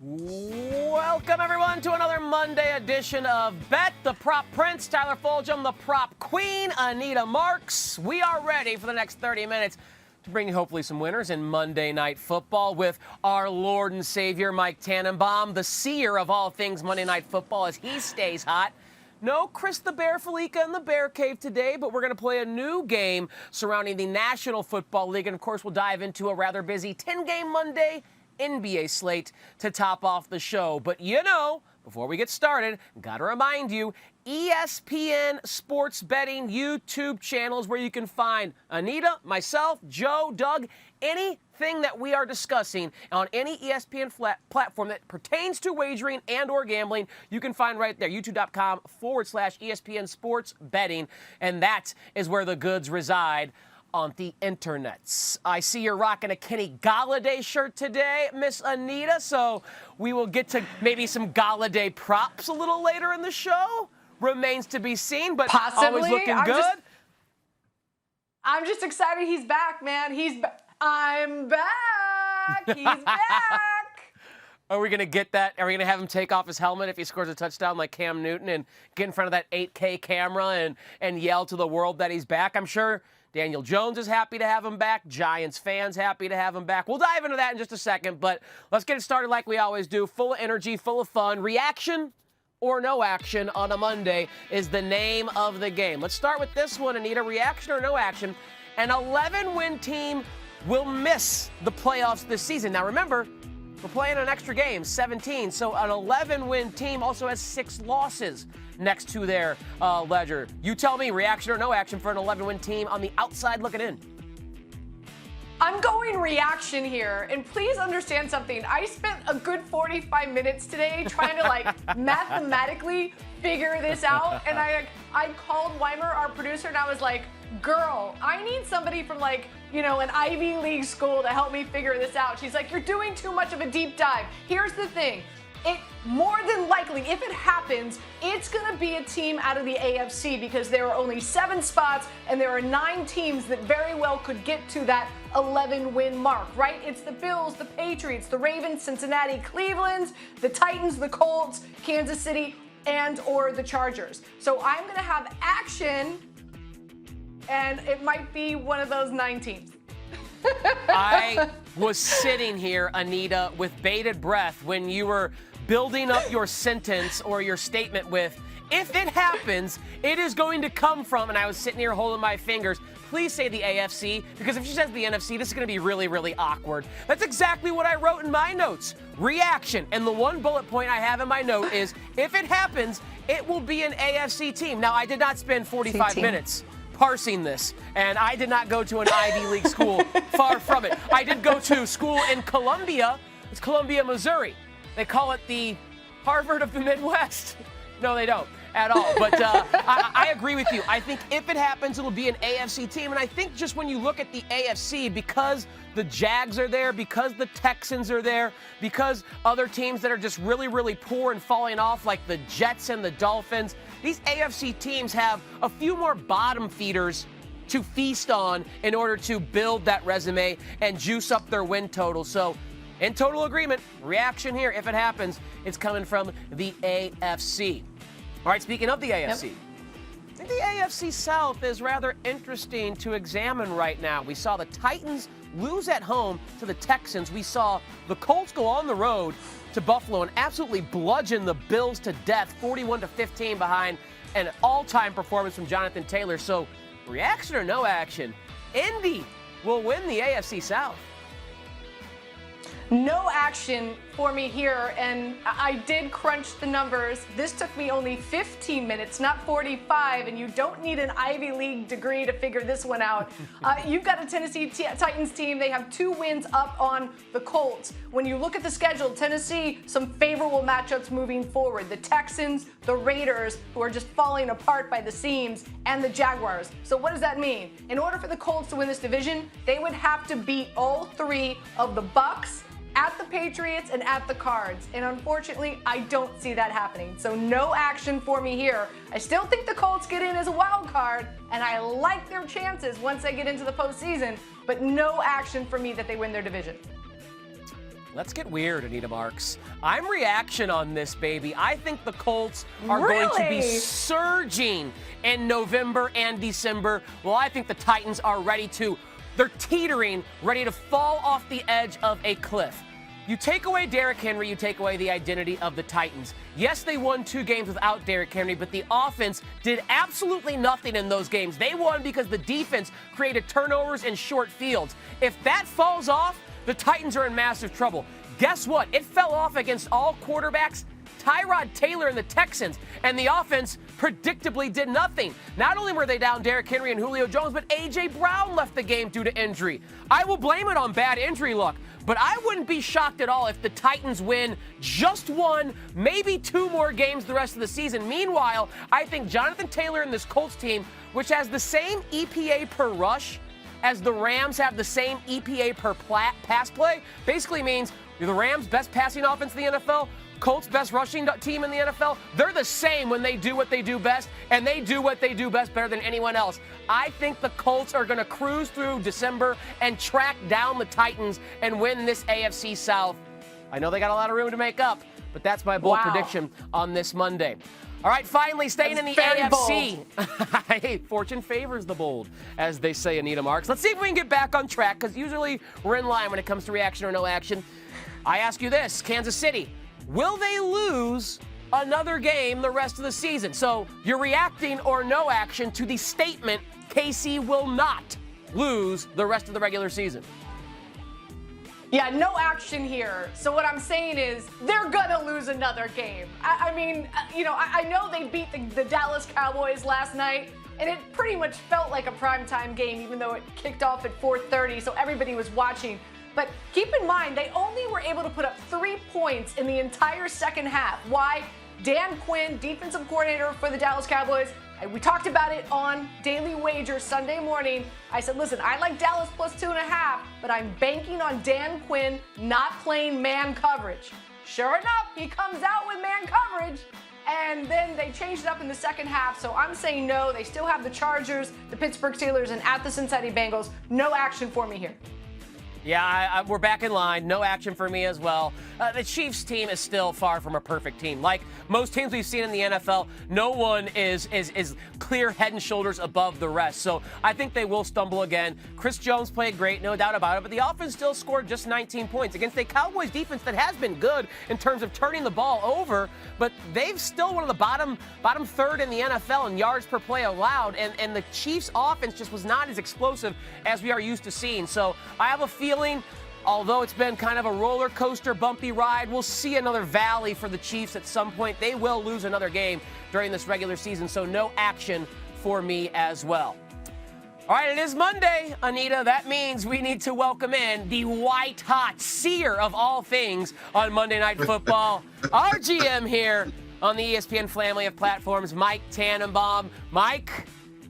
Welcome, everyone, to another Monday edition of Bet the Prop Prince. Tyler Fulghum, the Prop Queen, Anita Marks. We are ready for the next 30 minutes to bring you hopefully some winners in Monday Night Football with our Lord and Savior, Mike Tannenbaum, the seer of all things Monday Night Football as he stays hot. No Chris the Bear Felica in the Bear Cave today, but we're going to play a new game surrounding the National Football League. And, of course, we'll dive into a rather busy 10-game Monday NBA slate to top off the show. But before we get started, got to remind you, ESPN Sports Betting YouTube channels where you can find Anita, myself, Joe, Doug, anything that we are discussing on any ESPN platform that pertains to wagering and or gambling, you can find right there, youtube.com/ESPN Sports Betting. And that is where the goods reside on the internets. I see you're rocking a Kenny Galladay shirt today, Miss Anita, so we will get to maybe some Galladay props a little later in the show. Remains to be seen, but possibly. Always looking good. I'm just excited he's back, man. I'm back. He's back. Are we going to get that? Are we going to have him take off his helmet if he scores a touchdown like Cam Newton and get in front of that 8K camera and yell to the world that he's back? I'm sure Daniel Jones is happy to have him back. Giants fans happy to have him back. We'll dive into that in just a second, but let's get it started like we always do. Full of energy, full of fun. Reaction or no action on a Monday is the name of the game. Let's start with this one, Anita. Reaction or no action. An 11-win team will miss the playoffs this season. Now remember, we're playing an extra game, 17. So an 11-win team also has 6 losses next to their ledger. You tell me, reaction or no action for an 11-win team on the outside looking in? I'm going reaction here, and please understand something. I spent a good 45 minutes today trying to mathematically figure this out, and I called Weimer, our producer, and I was like, girl, I need somebody from an Ivy League school to help me figure this out. She's like, you're doing too much of a deep dive. Here's the thing. It more than likely, if it happens, it's going to be a team out of the AFC because there are only 7 spots and there are 9 teams that very well could get to that 11-win mark, right? It's the Bills, the Patriots, the Ravens, Cincinnati, Cleveland, the Titans, the Colts, Kansas City, and or the Chargers. So I'm going to have action, and it might be one of those 9 teams. I was sitting here, Anita, with bated breath when you were building up your sentence or your statement with, if it happens, it is going to come from, and I was sitting here holding my fingers, please say the AFC, because if she says the NFC, this is going to be really, really awkward. That's exactly what I wrote in my notes. Reaction. And the one bullet point I have in my note is, if it happens, it will be an AFC team. Now, I did not spend 45 minutes parsing this, and I did not go to an Ivy League school. Far from it. I did go to school in Columbia. It's Columbia, Missouri. They call it the Harvard of the Midwest. No, they don't at all. But I agree with you. I think if it happens, it'll be an AFC team. And I think just when you look at the AFC, because the Jags are there, because the Texans are there, because other teams that are just really, really poor and falling off, like the Jets and the Dolphins, these AFC teams have a few more bottom feeders to feast on in order to build that resume and juice up their win total. So, in total agreement, reaction here. If it happens, it's coming from the AFC. All right, speaking of the AFC, I think the AFC South is rather interesting to examine right now. We saw the Titans lose at home to the Texans. We saw the Colts go on the road to Buffalo and absolutely bludgeon the Bills to death, 41-15 behind an all-time performance from Jonathan Taylor. So, reaction or no action, Indy will win the AFC South. No action for me here, and I did crunch the numbers. This took me only 15 minutes, not 45, and you don't need an Ivy League degree to figure this one out. You've got a Tennessee Titans team. They have 2 wins up on the Colts. When you look at the schedule, Tennessee, some favorable matchups moving forward. The Texans, the Raiders, who are just falling apart by the seams, and the Jaguars. So what does that mean? In order for the Colts to win this division, they would have to beat all 3 of the Bucs, at the Patriots, and at the Cards. And unfortunately, I don't see that happening. So no action for me here. I still think the Colts get in as a wild card, and I like their chances once they get into the postseason, but no action for me that they win their division. Let's get weird, Anita Marks. I'm reaction on this, baby. I think the Colts are going to be surging in November and December. Well, I think the Titans are they're teetering, ready to fall off the edge of a cliff. You take away Derrick Henry, you take away the identity of the Titans. Yes, they won 2 games without Derrick Henry, but the offense did absolutely nothing in those games. They won because the defense created turnovers and short fields. If that falls off, the Titans are in massive trouble. Guess what? It fell off against all quarterbacks, Tyrod Taylor and the Texans, and the offense predictably did nothing. Not only were they down Derrick Henry and Julio Jones, but A.J. Brown left the game due to injury. I will blame it on bad injury luck, but I wouldn't be shocked at all if the Titans win just 1, maybe 2 more games the rest of the season. Meanwhile, I think Jonathan Taylor and this Colts team, which has the same EPA per rush as the Rams have the same EPA per pass play, basically means you're the Rams' best passing offense in the NFL, Colts' best rushing team in the NFL. They're the same when they do what they do best, and they do what they do best better than anyone else. I think the Colts are going to cruise through December and track down the Titans and win this AFC South. I know they got a lot of room to make up, but that's my bold prediction on this Monday. All right, finally, staying in the AFC. Hey, fortune favors the bold, as they say, Anita Marks. Let's see if we can get back on track, because usually we're in line when it comes to reaction or no action. I ask you this, Kansas City, will they lose another game the rest of the season? So you're reacting or no action to the statement, KC will not lose the rest of the regular season. Yeah, no action here. So what I'm saying is they're going to lose another game. I mean, you know, I know they beat the Dallas Cowboys last night, and it pretty much felt like a primetime game, even though it kicked off at 4:30, so everybody was watching. But keep in mind, they only were able to put up 3 points in the entire second half. Why? Dan Quinn, defensive coordinator for the Dallas Cowboys, we talked about it on Daily Wager Sunday morning. I said, listen, I like Dallas plus 2.5, but I'm banking on Dan Quinn not playing man coverage. Sure enough, he comes out with man coverage, and then they changed it up in the second half. So I'm saying no. They still have the Chargers, the Pittsburgh Steelers, and at the Cincinnati Bengals. No action for me here. Yeah, we're back in line. No action for me as well. The Chiefs team is still far from a perfect team. Like most teams we've seen in the NFL, no one is clear head and shoulders above the rest. So I think they will stumble again. Chris Jones played great, no doubt about it, but the offense still scored just 19 points against a Cowboys defense that has been good in terms of turning the ball over, but they've still one of the bottom third in the NFL in yards per play allowed, and the Chiefs offense just was not as explosive as we are used to seeing. So I have a feeling, although it's been kind of a roller coaster, bumpy ride, we'll see another valley for the Chiefs at some point. They will lose another game during this regular season, so no action for me as well. All right, it is Monday, Anita. That means we need to welcome in the white-hot seer of all things on Monday Night Football, our GM here on the ESPN family of platforms, Mike Tannenbaum. Mike,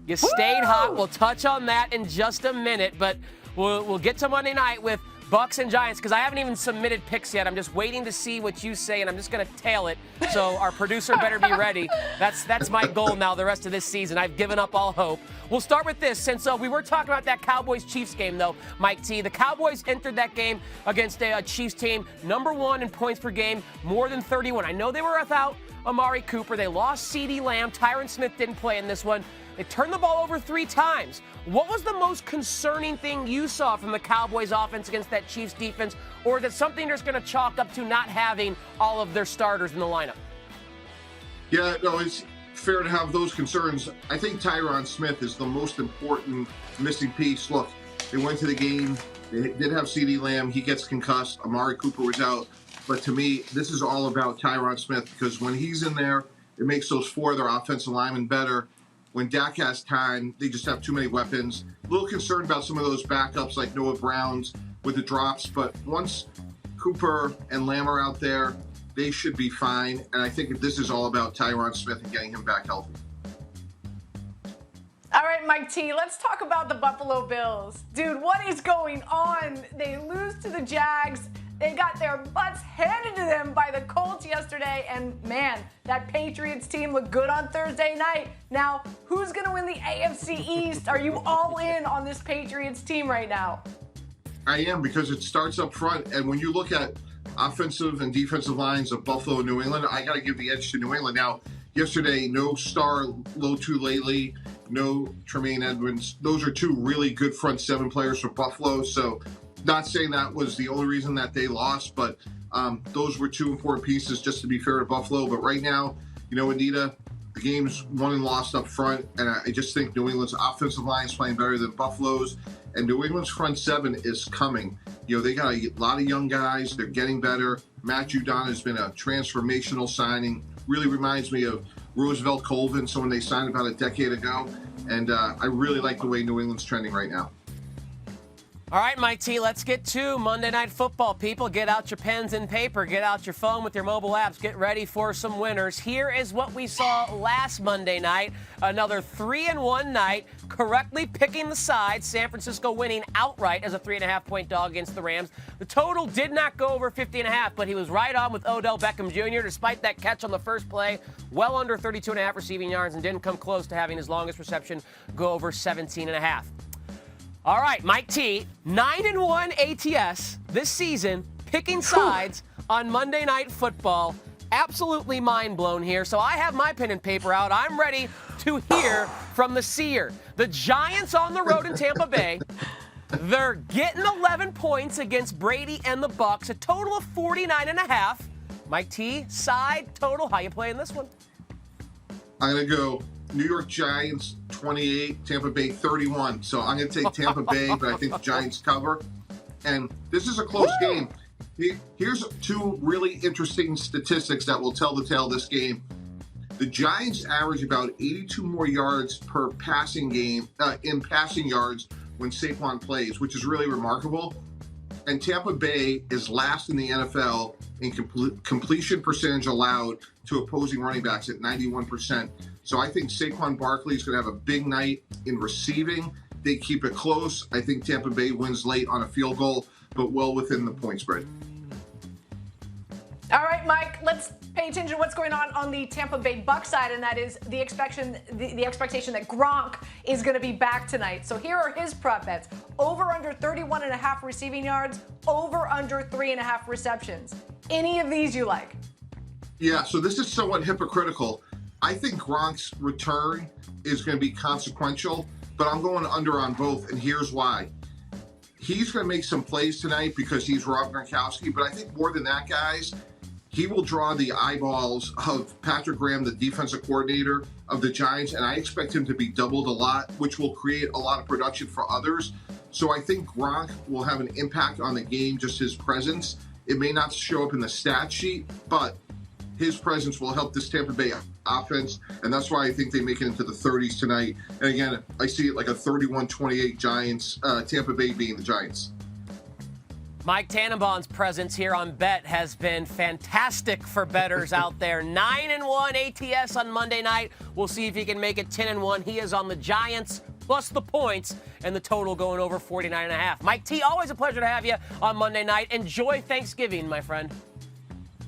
you stayed hot. We'll touch on that in just a minute, but we'll get to Monday night with Bucs and Giants, because I haven't even submitted picks yet. I'm just waiting to see what you say, and I'm just going to tail it. So our producer better be ready. That's my goal now the rest of this season. I've given up all hope. We'll start with this. Since we were talking about that Cowboys-Chiefs game, though, Mike T, the Cowboys entered that game against a Chiefs team, number 1 in points per game, more than 31. I know they were without Amari Cooper. They lost CeeDee Lamb. Tyron Smith didn't play in this one. They turned the ball over 3 times. What was the most concerning thing you saw from the Cowboys offense against that Chiefs defense? Or is it something they're just going to chalk up to not having all of their starters in the lineup? Yeah, no, it's fair to have those concerns. I think Tyron Smith is the most important missing piece. Look, they went to the game. They did have CeeDee Lamb. He gets concussed. Amari Cooper was out. But to me, this is all about Tyron Smith, because when he's in there, it makes those 4 other offensive linemen better. When Dak has time, they just have too many weapons. A little concerned about some of those backups like Noah Brown's with the drops, but once Cooper and Lamb are out there, they should be fine. And I think this is all about Tyron Smith and getting him back healthy. All right, Mike T, let's talk about the Buffalo Bills. Dude, what is going on? They lose to the Jags. They got their butts handed to them by the Colts yesterday, and man, that Patriots team looked good on Thursday night. Now, who's going to win the AFC East? Are you all in on this Patriots team right now? I am, because it starts up front. And when you look at offensive and defensive lines of Buffalo and New England, I got to give the edge to New England. Now, yesterday, no star Lotu Lele, no Tremaine Edmonds. Those are two really good front seven players for Buffalo. So not saying that was the only reason that they lost, but those were two important pieces, just to be fair to Buffalo. But right now, Anita, the game's won and lost up front, and I just think New England's offensive line is playing better than Buffalo's, and New England's front seven is coming. They got a lot of young guys. They're getting better. Matt Judon has been a transformational signing. Really reminds me of Roosevelt Colvin, someone they signed about a decade ago, and I really like the way New England's trending right now. All right, Mike T, let's get to Monday Night Football. People, get out your pens and paper. Get out your phone with your mobile apps. Get ready for some winners. Here is what we saw last Monday night. Another 3-1 night, correctly picking the side. San Francisco winning outright as a 3.5-point dog against the Rams. The total did not go over 50.5, but he was right on with Odell Beckham Jr. despite that catch on the first play. Well under 32.5 receiving yards and didn't come close to having his longest reception go over 17.5. All right, Mike T, 9-1 ATS this season, picking sides on Monday Night Football. Absolutely mind blown here. So I have my pen and paper out. I'm ready to hear from the seer. The Giants on the road in Tampa Bay. They're getting 11 points against Brady and the Bucs, a total of 49.5. Mike T, side total. How you playing this one? I'm going to go New York Giants 28, Tampa Bay 31. So I'm going to take Tampa Bay, but I think the Giants cover. And this is a close game. Here's two really interesting statistics that will tell the tale of this game. The Giants average about 82 more yards per passing game in passing yards when Saquon plays, which is really remarkable. And Tampa Bay is last in the NFL in completion percentage allowed to opposing running backs at 91%. So I think Saquon Barkley is going to have a big night in receiving. They keep it close. I think Tampa Bay wins late on a field goal, but well within the point spread. All right, Mike, let's pay attention to what's going on the Tampa Bay Bucs side, and that is the expectation that Gronk is going to be back tonight. So here are his prop bets. Over under 31.5 receiving yards, over under 3.5 receptions. Any of these you like? Yeah, so this is somewhat hypocritical. I think Gronk's return is going to be consequential, but I'm going under on both, and here's why. He's going to make some plays tonight because he's Rob Gronkowski, but I think more than that, guys, he will draw the eyeballs of Patrick Graham, the defensive coordinator of the Giants, and I expect him to be doubled a lot, which will create a lot of production for others. So I think Gronk will have an impact on the game, just his presence. It may not show up in the stat sheet, but his presence will help this Tampa Bay offense, and that's why I think they make it into the 30s tonight. And again, I see it like a 31-28 Giants, Tampa Bay being the Giants. Mike Tannenbaum's presence here on Bet has been fantastic for bettors out there. 9-1 ATS on Monday night. We'll see if he can make it 10-1. He is on the Giants plus the points and the total going over 49.5. Mike T, always a pleasure to have you on Monday night. Enjoy Thanksgiving, my friend.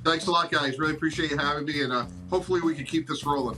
Thanks a lot, guys. Really appreciate you having me, and hopefully we can keep this rolling.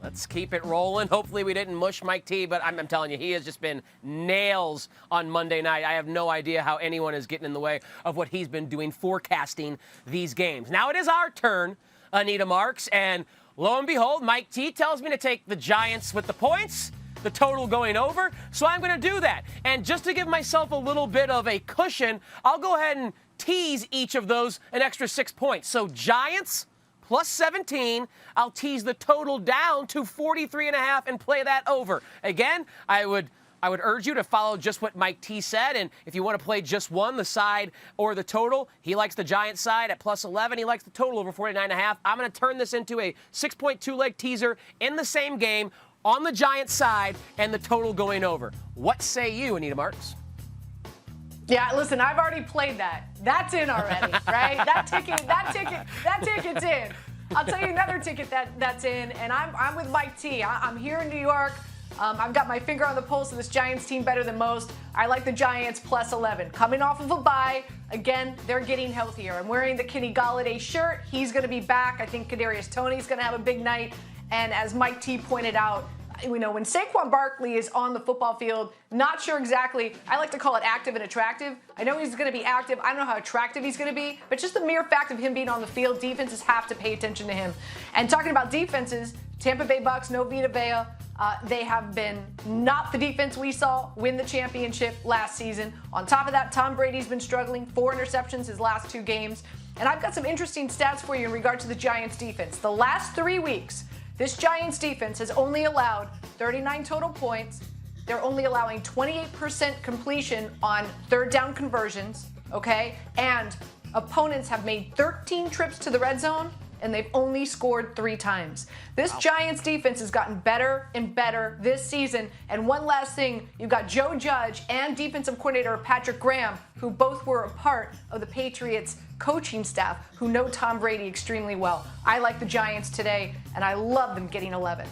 Let's keep it rolling. Hopefully we didn't mush Mike T, but I'm telling you, he has just been nails on Monday night. I have no idea how anyone is getting in the way of what he's been doing forecasting these games. Now it is our turn, Anita Marks, and lo and behold, Mike T tells me to take the Giants with the points, the total going over, so I'm going to do that. And just to give myself a little bit of a cushion, I'll go ahead and tease each of those an extra 6 points. So Giants plus 17. I'll tease the total down to 43.5 and play that over. Again, I would urge you to follow just what Mike T said, and if you want to play just one, the side or the total, he likes the Giants side at plus 11. He likes the total over 49.5. I'm going to turn this into a 6.2 leg teaser in the same game on the Giants side and the total going over. What say you, Anita Marks? Yeah, listen, I've already played that. That's in already, right? That ticket's in. I'll tell you another ticket that's in, and I'm with Mike T. I'm here in New York. I've got my finger on the pulse of this Giants team better than most. I like the Giants plus 11. Coming off of a bye, again, they're getting healthier. I'm wearing the Kenny Golladay shirt. He's going to be back. I think Kadarius Toney's going to have a big night. And as Mike T pointed out, when Saquon Barkley is on the football field, not sure exactly, I like to call it active and attractive. I know he's going to be active. I don't know how attractive he's going to be, but just the mere fact of him being on the field, defenses have to pay attention to him. And talking about defenses, Tampa Bay Bucks, no Vita Vea. They have been not the defense we saw win the championship last season. On top of that, Tom Brady's been struggling. 4 interceptions his last 2 games. And I've got some interesting stats for you in regard to the Giants defense. The last 3 weeks, this Giants defense has only allowed 39 total points. They're only allowing 28% completion on third down conversions, okay? And opponents have made 13 trips to the red zone, and they've only scored 3 times. This Giants defense has gotten better and better this season. And one last thing, you've got Joe Judge and defensive coordinator Patrick Graham, who both were a part of the Patriots coaching staff, who know Tom Brady extremely well. I like the Giants today, and I love them getting 11.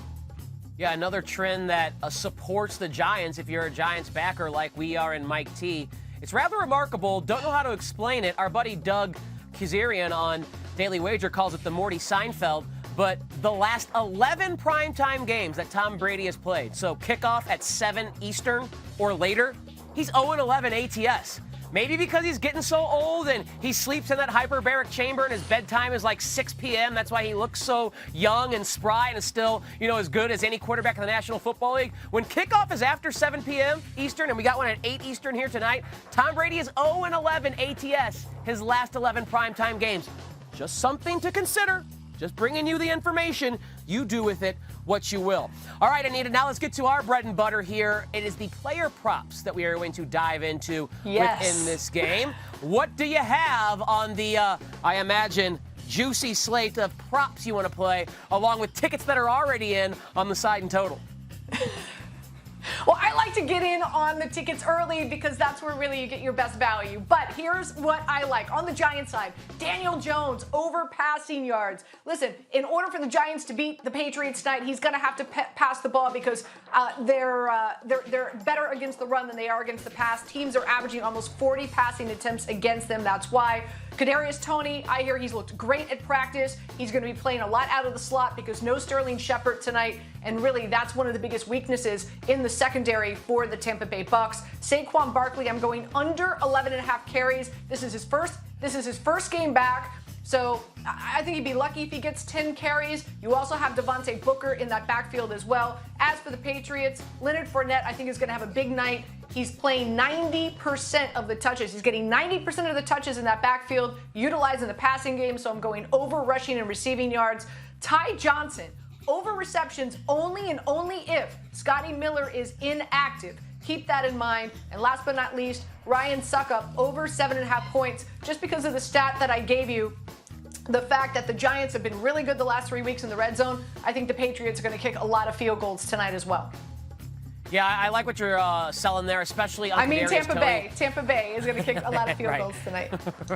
Yeah, another trend that supports the Giants, if you're a Giants backer like we are in Mike T. It's rather remarkable. Don't know how to explain it. Our buddy Doug Kazarian on Daily Wager calls it the Morty Seinfeld, but the last 11 primetime games that Tom Brady has played, so kickoff at 7 Eastern or later, he's 0-11 ATS. Maybe because he's getting so old and he sleeps in that hyperbaric chamber and his bedtime is like 6 p.m. That's why he looks so young and spry and is still, as good as any quarterback in the National Football League. When kickoff is after 7 p.m. Eastern, and we got one at 8 Eastern here tonight, Tom Brady is 0-11 ATS his last 11 primetime games. Just something to consider. Just bringing you the information. You do with it what you will. All right, Anita, now let's get to our bread and butter here. It is the player props that we are going to dive into within this game. What do you have on the, I imagine, juicy slate of props you want to play, along with tickets that are already in on the side and total? Well, I like to get in on the tickets early because that's where really you get your best value. But here's what I like. On the Giants side, Daniel Jones over passing yards. Listen, in order for the Giants to beat the Patriots tonight, he's going to have to pass the ball because they're better against the run than they are against the pass. Teams are averaging almost 40 passing attempts against them. That's why Kadarius Toney, I hear he's looked great at practice. He's going to be playing a lot out of the slot because no Sterling Shepard tonight. And really, that's one of the biggest weaknesses in the secondary for the Tampa Bay Bucs. Saquon Barkley, I'm going under 11.5 carries. This is his first game back. So I think he'd be lucky if he gets 10 carries. You also have Devontae Booker in that backfield as well. As for the Patriots, Leonard Fournette, I think, is going to have a big night. He's playing 90% of the touches. He's getting 90% of the touches in that backfield, utilizing the passing game. So I'm going over rushing and receiving yards. Ty Johnson, over receptions only and only if Scotty Miller is inactive. Keep that in mind. And last but not least, Ryan Suckup over 7.5 points. Just because of the stat that I gave you, the fact that the Giants have been really good the last 3 weeks in the red zone, I think the Patriots are going to kick a lot of field goals tonight as well. Yeah, I like what you're selling there, especially on Tampa Bay. Tampa Bay is going to kick a lot of field goals tonight.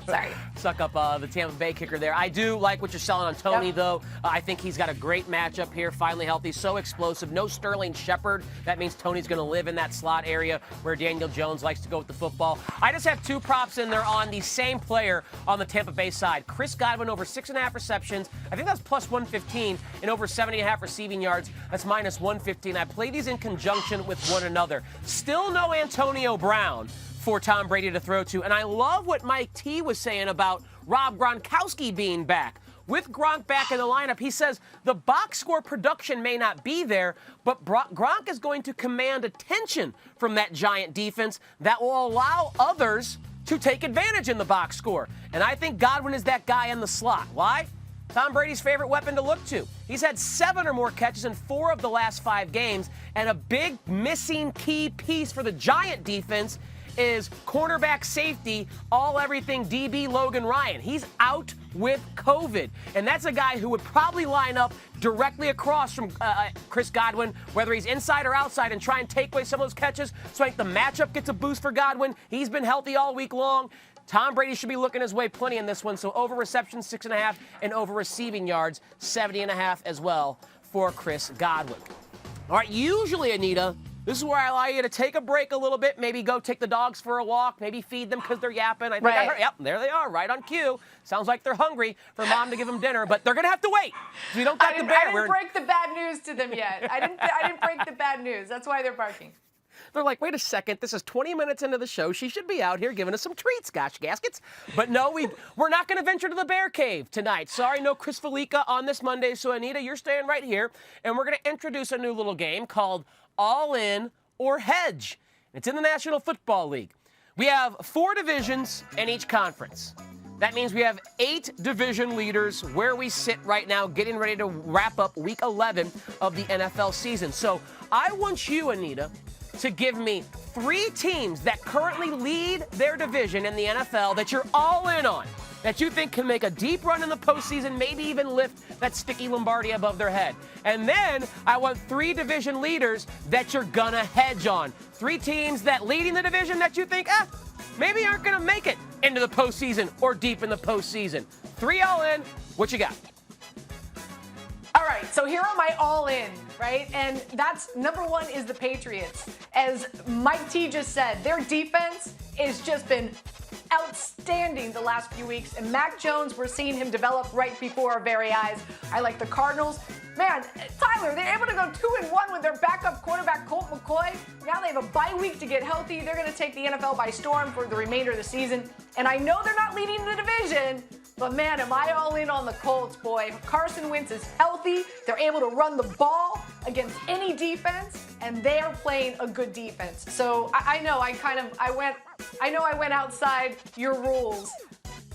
Sorry. Suck up the Tampa Bay kicker there. I do like what you're selling on Toney, though. I think he's got a great matchup here, finally healthy, so explosive. No Sterling Shepard. That means Toney's going to live in that slot area where Daniel Jones likes to go with the football. I just have 2 props in there on the same player on the Tampa Bay side. Chris Godwin over 6.5 receptions. I think that's plus 115, and over 70.5 receiving yards. That's minus 115. I play these in conjunction with one another. Still no Antonio Brown for Tom Brady to throw to. And I love what Mike T was saying about Rob Gronkowski being back. With Gronk back in the lineup, he says the box score production may not be there, but Gronk is going to command attention from that Giant defense that will allow others to take advantage in the box score. And I think Godwin is that guy in the slot. Why? Tom Brady's favorite weapon to look to. He's had 7 or more catches in 4 of the last 5 games, and a big missing key piece for the Giant defense is cornerback safety, all-everything DB Logan Ryan. He's out with COVID, and that's a guy who would probably line up directly across from Chris Godwin, whether he's inside or outside, and try and take away some of those catches. So I think the matchup gets a boost for Godwin. He's been healthy all week long. Tom Brady should be looking his way plenty in this one, so over receptions 6.5 and over receiving yards 70.5 as well for Chris Godwin. All right, usually, Anita, This is where I allow you to take a break a little bit, maybe go take the dogs for a walk, maybe feed them because they're yapping. I think I heard, yep, there they are, right on cue. Sounds like they're hungry for mom to give them dinner, but they're going to have to wait. We don't got the bear. I didn't break the bad news to them yet. I didn't break the bad news. That's why they're barking. They're like, wait a second, this is 20 minutes into the show. She should be out here giving us some treats, gosh gaskets. But no, we're not going to venture to the bear cave tonight. Sorry, no Chris Felica on this Monday. So, Anita, you're staying right here. And we're going to introduce a new little game called All In or Hedge. It's in the National Football League. We have 4 divisions in each conference. That means we have 8 division leaders where we sit right now, getting ready to wrap up Week 11 of the NFL season. So I want you, Anita, to give me 3 teams that currently lead their division in the NFL that you're all in on, that you think can make a deep run in the postseason, maybe even lift that sticky Lombardi above their head. And then I want 3 division leaders that you're gonna hedge on. 3 teams that lead in the division that you think, maybe aren't gonna make it into the postseason or deep in the postseason. 3 all in, what you got? All right, so here are my all-in, right? And that's number 1 is the Patriots. As Mike T just said, their defense has just been outstanding the last few weeks. And Mac Jones, we're seeing him develop right before our very eyes. I like the Cardinals. Man, Tyler, they're able to go 2-1 with their backup quarterback, Colt McCoy. Now they have a bye week to get healthy. They're going to take the NFL by storm for the remainder of the season. And I know they're not leading the division, but man, am I all in on the Colts, boy. Carson Wentz is healthy. They're able to run the ball against any defense, and they are playing a good defense. So I know I went outside your rules.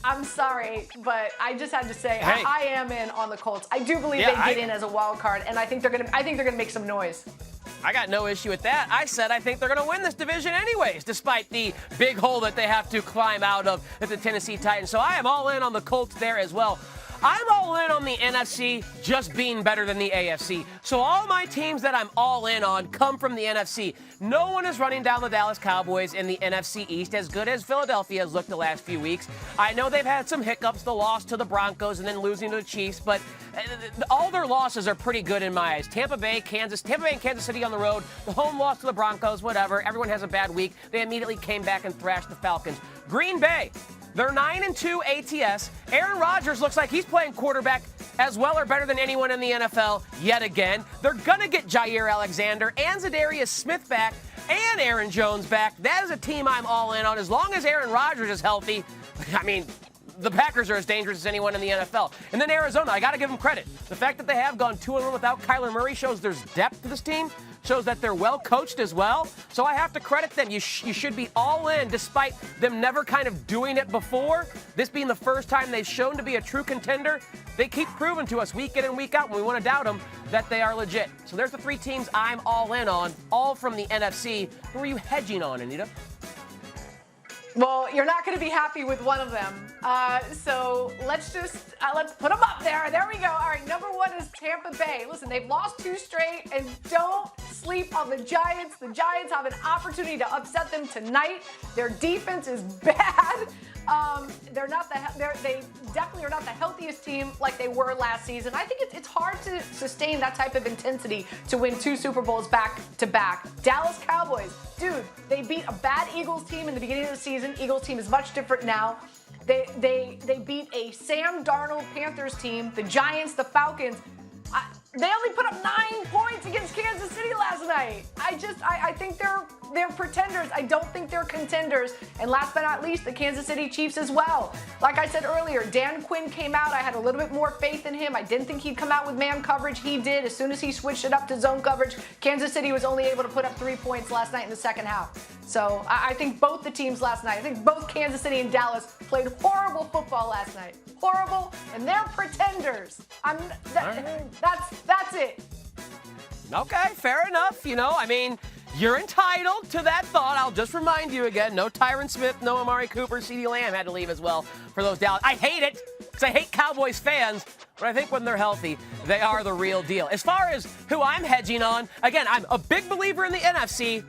I'm sorry, but I just had to say hey. I am in on the Colts. I do believe they get in as a wild card, and I think they're gonna make some noise. I got no issue with that. I said I think they're going to win this division anyways, despite the big hole that they have to climb out of at the Tennessee Titans. So I am all in on the Colts there as well. I'm all in on the NFC just being better than the AFC. So all my teams that I'm all in on come from the NFC. No one is running down the Dallas Cowboys in the NFC East as good as Philadelphia has looked the last few weeks. I know they've had some hiccups, the loss to the Broncos and then losing to the Chiefs, but all their losses are pretty good in my eyes. Tampa Bay and Kansas City on the road, the home loss to the Broncos, whatever. Everyone has a bad week. They immediately came back and thrashed the Falcons. Green Bay, they're 9-2 ATS. Aaron Rodgers looks like he's playing quarterback as well or better than anyone in the NFL yet again. They're going to get Jair Alexander and Zadarius Smith back and Aaron Jones back. That is a team I'm all in on. As long as Aaron Rodgers is healthy, I mean, the Packers are as dangerous as anyone in the NFL. And then Arizona, I got to give them credit. The fact that they have gone 2-1 without Kyler Murray shows there's depth to this team, shows that they're well coached as well. So I have to credit them. You should be all in despite them never kind of doing it before. This being the first time they've shown to be a true contender. They keep proving to us week in and week out when we want to doubt them that they are legit. So there's the 3 teams I'm all in on, all from the NFC. Who are you hedging on, Anita? Well, you're not going to be happy with one of them. So let's put them up there. There we go. All right, number 1 is Tampa Bay. Listen, they've lost 2 straight, and don't sleep on the Giants. The Giants have an opportunity to upset them tonight. Their defense is bad. They definitely are not the healthiest team like they were last season. I think it's hard to sustain that type of intensity to win 2 Super Bowls back to back. Dallas Cowboys, dude, they beat a bad Eagles team in the beginning of the season. Eagles team is much different now. They beat a Sam Darnold Panthers team, the Giants, the Falcons. They only put up 9 points against Kansas City last night. I think they're pretenders. I don't think they're contenders. And last but not least, the Kansas City Chiefs as well. Like I said earlier, Dan Quinn came out. I had a little bit more faith in him. I didn't think he'd come out with man coverage. He did. As soon as he switched it up to zone coverage, Kansas City was only able to put up 3 points last night in the second half. So I think both the teams last night, I think both Kansas City and Dallas played horrible football last night. Horrible, and they're pretenders. That's it. Okay, fair enough. You're entitled to that thought. I'll just remind you again, no Tyron Smith, no Amari Cooper, CeeDee Lamb had to leave as well for those Dallas. I hate it because I hate Cowboys fans, but I think when they're healthy, they are the real deal. As far as who I'm hedging on, again, I'm a big believer in the NFC.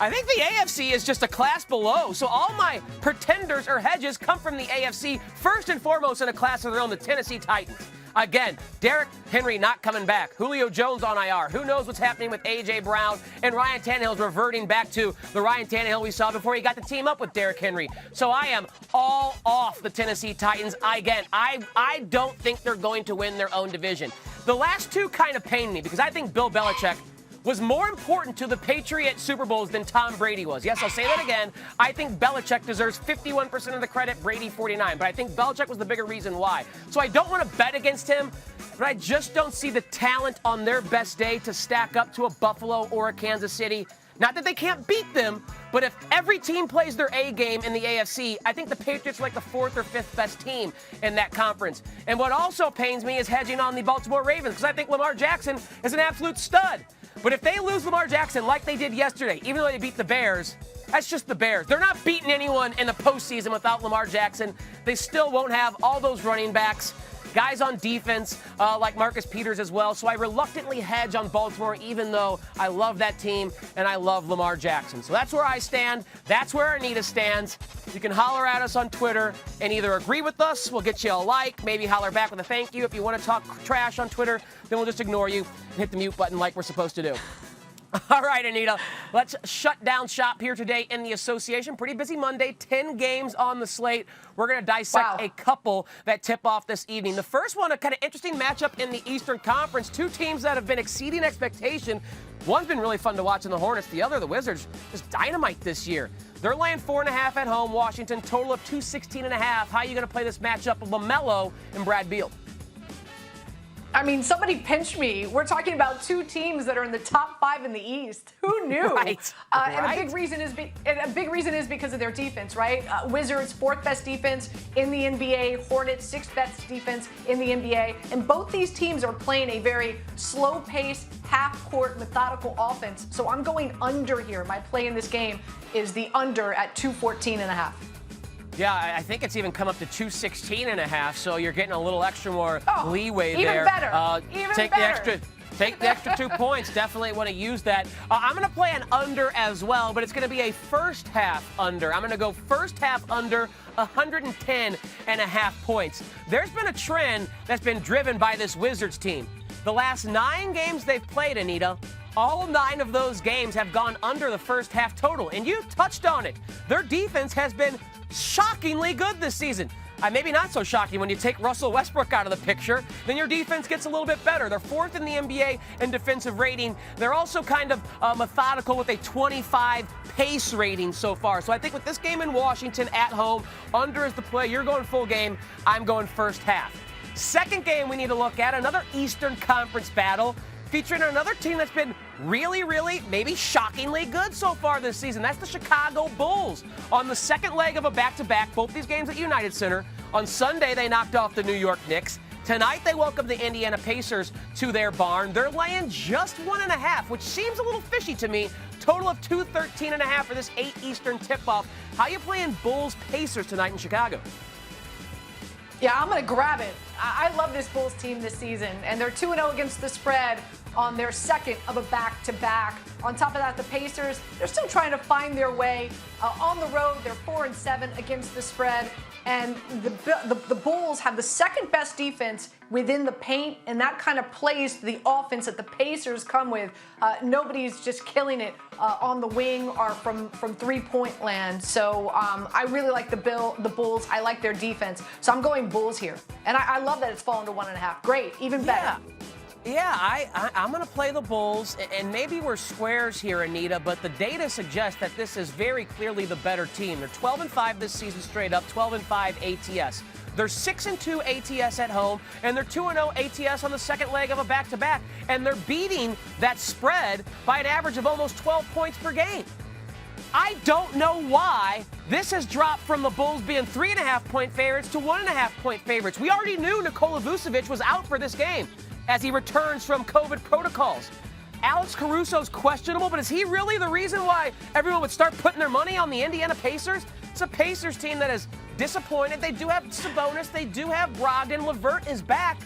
I think the AFC is just a class below. So all my pretenders or hedges come from the AFC, first and foremost in a class of their own, the Tennessee Titans. Again, Derrick Henry not coming back. Julio Jones on IR. Who knows what's happening with A.J. Brown, and Ryan Tannehill's reverting back to the Ryan Tannehill we saw before he got to team up with Derrick Henry. So I am all off the Tennessee Titans. I don't think they're going to win their own division. The last two kind of pain me because I think Bill Belichick was more important to the Patriot Super Bowls than Tom Brady was. Yes, I'll say that again. I think Belichick deserves 51% of the credit, Brady 49%. But I think Belichick was the bigger reason why. So I don't want to bet against him, but I just don't see the talent on their best day to stack up to a Buffalo or a Kansas City. Not that they can't beat them, but if every team plays their A game in the AFC, I think the Patriots are like the fourth or fifth best team in that conference. And what also pains me is hedging on the Baltimore Ravens because I think Lamar Jackson is an absolute stud. But if they lose Lamar Jackson like they did yesterday, even though they beat the Bears, that's just the Bears. They're not beating anyone in the postseason without Lamar Jackson. They still won't have all those running backs, guys on defense like Marcus Peters as well. So I reluctantly hedge on Baltimore, even though I love that team and I love Lamar Jackson. So that's where I stand. That's where Anita stands. You can holler at us on Twitter and either agree with us, we'll get you a like, maybe holler back with a thank you. If you want to talk trash on Twitter, then we'll just ignore you and hit the mute button like we're supposed to do. All right, Anita, let's shut down shop here today in the association. Pretty busy Monday, 10 games on the slate. We're going to dissect a couple that tip off this evening. The first one, a kind of interesting matchup in the Eastern Conference. Two teams that have been exceeding expectation. One's been really fun to watch in the Hornets. The other, the Wizards, just dynamite this year. They're laying 4.5 at home. Washington, total of 216.5. How are you going to play this matchup of LaMelo and Brad Beal? I mean, somebody pinch me. We're talking about two teams that are in the top 5 in the East. Who knew? Right. And a big reason is because of their defense, right? Wizards, 4th best defense in the NBA. Hornets, 6th best defense in the NBA. And both these teams are playing a very slow-paced, half-court, methodical offense. So I'm going under here. My play in this game is the under at 214.5. Yeah, I think it's even come up to 216.5, so you're getting a little extra more leeway even there. Better. Take the extra 2 points. Definitely want to use that. I'm going to play an under as well, but it's going to be a first half under. I'm going to go first half under 110.5 points. There's been a trend that's been driven by this Wizards team. The last 9 games they've played, Anita, all 9 of those games have gone under the first half total. And you touched on it. Their defense has been shockingly good this season. Maybe not so shocking when you take Russell Westbrook out of the picture, then your defense gets a little bit better. They're 4th in the NBA in defensive rating. They're also kind of methodical with a 25 pace rating so far. So I think with this game in Washington at home, under is the play. You're going full game. I'm going first half. Second game we need to look at, another Eastern Conference battle featuring another team that's been really, maybe shockingly good so far this season. That's the Chicago Bulls on the second leg of a back-to-back, both these games at United Center. On Sunday, they knocked off the New York Knicks. Tonight, they welcome the Indiana Pacers to their barn. They're laying just 1.5, which seems a little fishy to me. Total of 213.5 for this 8 Eastern tip-off. How you playing Bulls-Pacers tonight in Chicago? Yeah, I'm going to grab it. I love this Bulls team this season, and they're 2-0 against the spread on their second of a back-to-back. On top of that, the Pacers, they're still trying to find their way. On the road, they're 4-7 against the spread, and the Bulls have the second best defense within the paint, and that kind of plays to the offense that the Pacers come with. Nobody's just killing it on the wing or from three-point land. So I really like the Bulls. I like their defense. So I'm going Bulls here. And I love that it's fallen to 1.5. Great, even better. Yeah, I'm going to play the Bulls, and maybe we're squares here, Anita, but the data suggests that this is very clearly the better team. They're 12-5 this season straight up, 12-5 ATS. They're 6-2 ATS at home, and they're 2-0 ATS on the second leg of a back-to-back, and they're beating that spread by an average of almost 12 points per game. I don't know why this has dropped from the Bulls being 3.5-point favorites to 1.5-point favorites. We already knew Nikola Vucevic was out for this game as he returns from COVID protocols. Alex Caruso's questionable, but is he really the reason why everyone would start putting their money on the Indiana Pacers? It's a Pacers team that is disappointed. They do have Sabonis. They do have Brogdon. LeVert is back.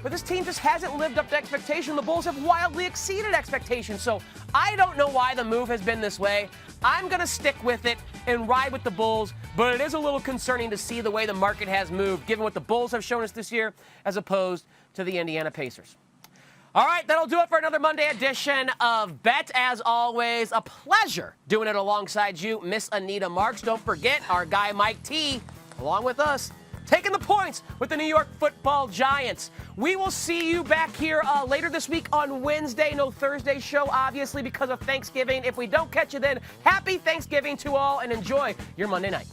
but this team just hasn't lived up to expectation. The Bulls have wildly exceeded expectations. So I don't know why the move has been this way. I'm going to stick with it and ride with the Bulls, but it is a little concerning to see the way the market has moved, given what the Bulls have shown us this year, as opposed to the Indiana Pacers. All right, that'll do it for another Monday edition of Bet. As always, a pleasure doing it alongside you, Miss Anita Marks. Don't forget our guy Mike T, along with us, taking the points with the New York Football Giants. We will see you back here later this week on Wednesday. No Thursday show, obviously, because of Thanksgiving. If we don't catch you then, happy Thanksgiving to all and enjoy your Monday night.